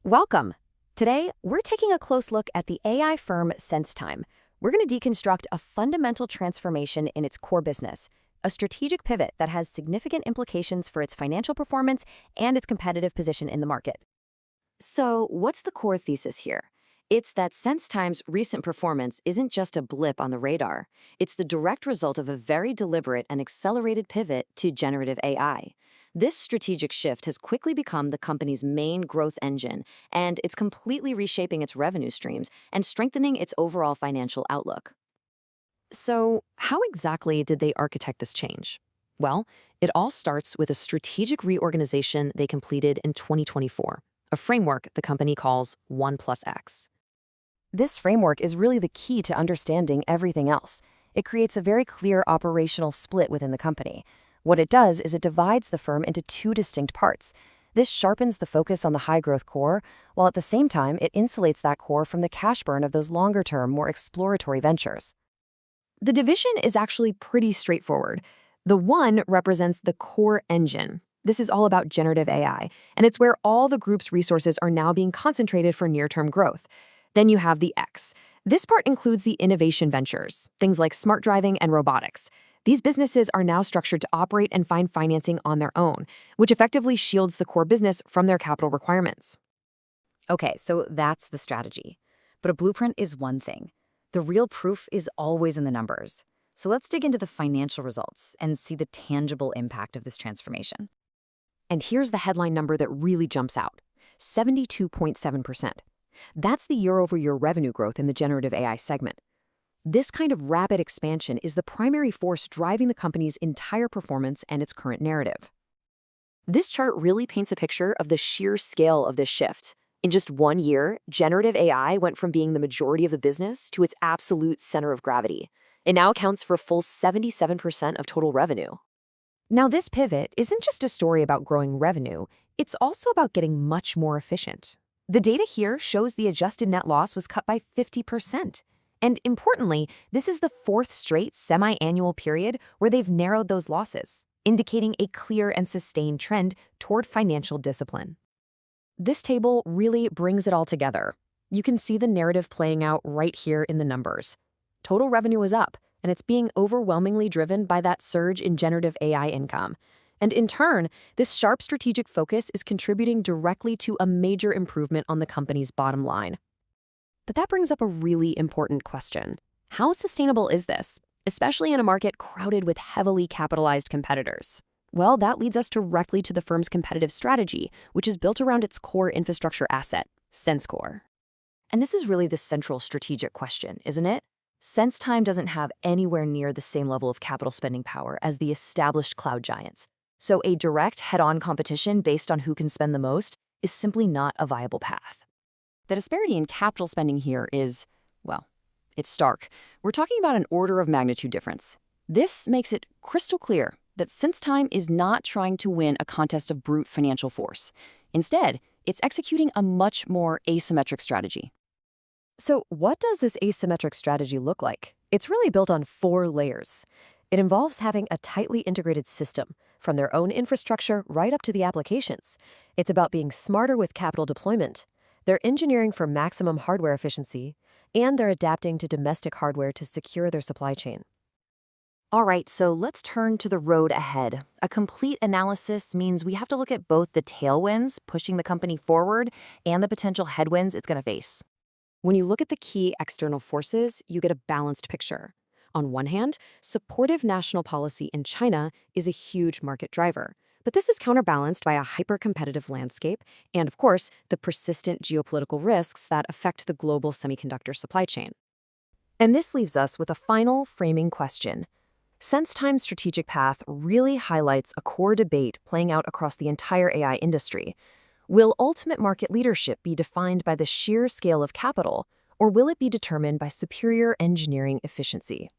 Welcome! Today, we're taking a close look at the AI firm SenseTime. We're going to deconstruct a fundamental transformation in its core business, a strategic pivot that has significant implications for its financial performance and its competitive position in the market. So, what's the core thesis here? It's that SenseTime's recent performance isn't just a blip on the radar. It's the direct result of a very deliberate and accelerated pivot to generative AI. This strategic shift has quickly become the company's main growth engine, and it's completely reshaping its revenue streams and strengthening its overall financial outlook. So, how exactly did they architect this change? Well, it all starts with a strategic reorganization they completed in 2024, a framework the company calls 1+X. This framework is really the key to understanding everything else. It creates a very clear operational split within the company. What it does is it divides the firm into two distinct parts. This sharpens the focus on the high-growth core, while at the same time it insulates that core from the cash burn of those longer-term, more exploratory ventures. The division is actually pretty straightforward. The one represents the core engine. This is all about generative AI, and it's where all the group's resources are now being concentrated for near-term growth. Then you have the X. This part includes the innovation ventures, things like smart driving and robotics. These businesses are now structured to operate and find financing on their own, which effectively shields the core business from their capital requirements. Okay, so that's the strategy. But a blueprint is one thing. The real proof is always in the numbers. So let's dig into the financial results and see the tangible impact of this transformation. And here's the headline number that really jumps out: 72.7%. That's the year-over-year revenue growth in the generative AI segment. This kind of rapid expansion is the primary force driving the company's entire performance and its current narrative. This chart really paints a picture of the sheer scale of this shift. In just 1 year, generative AI went from being the majority of the business to its absolute center of gravity. It now accounts for a full 77% of total revenue. Now, this pivot isn't just a story about growing revenue, it's also about getting much more efficient. The data here shows the adjusted net loss was cut by 50%. And importantly, this is the fourth straight semi-annual period where they've narrowed those losses, indicating a clear and sustained trend toward financial discipline. This table really brings it all together. You can see the narrative playing out right here in the numbers. Total revenue is up, and it's being overwhelmingly driven by that surge in generative AI income. And in turn, this sharp strategic focus is contributing directly to a major improvement on the company's bottom line. But that brings up a really important question. How sustainable is this, especially in a market crowded with heavily capitalized competitors? Well, that leads us directly to the firm's competitive strategy, which is built around its core infrastructure asset, SenseCore. And this is really the central strategic question, isn't it? SenseTime doesn't have anywhere near the same level of capital spending power as the established cloud giants. So a direct head-on competition based on who can spend the most is simply not a viable path. The disparity in capital spending here is, well, it's stark. We're talking about an order of magnitude difference. This makes it crystal clear that SenseTime is not trying to win a contest of brute financial force. Instead, it's executing a much more asymmetric strategy. So what does this asymmetric strategy look like? It's really built on 4 layers. It involves having a tightly integrated system, from their own infrastructure right up to the applications. It's about being smarter with capital deployment. They're engineering for maximum hardware efficiency, and they're adapting to domestic hardware to secure their supply chain. All right, so let's turn to the road ahead. A complete analysis means we have to look at both the tailwinds pushing the company forward and the potential headwinds it's going to face. When you look at the key external forces, you get a balanced picture. On one hand, supportive national policy in China is a huge market driver. But this is counterbalanced by a hyper-competitive landscape and, of course, the persistent geopolitical risks that affect the global semiconductor supply chain. And this leaves us with a final framing question. SenseTime's strategic path really highlights a core debate playing out across the entire AI industry. Will ultimate market leadership be defined by the sheer scale of capital, or will it be determined by superior engineering efficiency?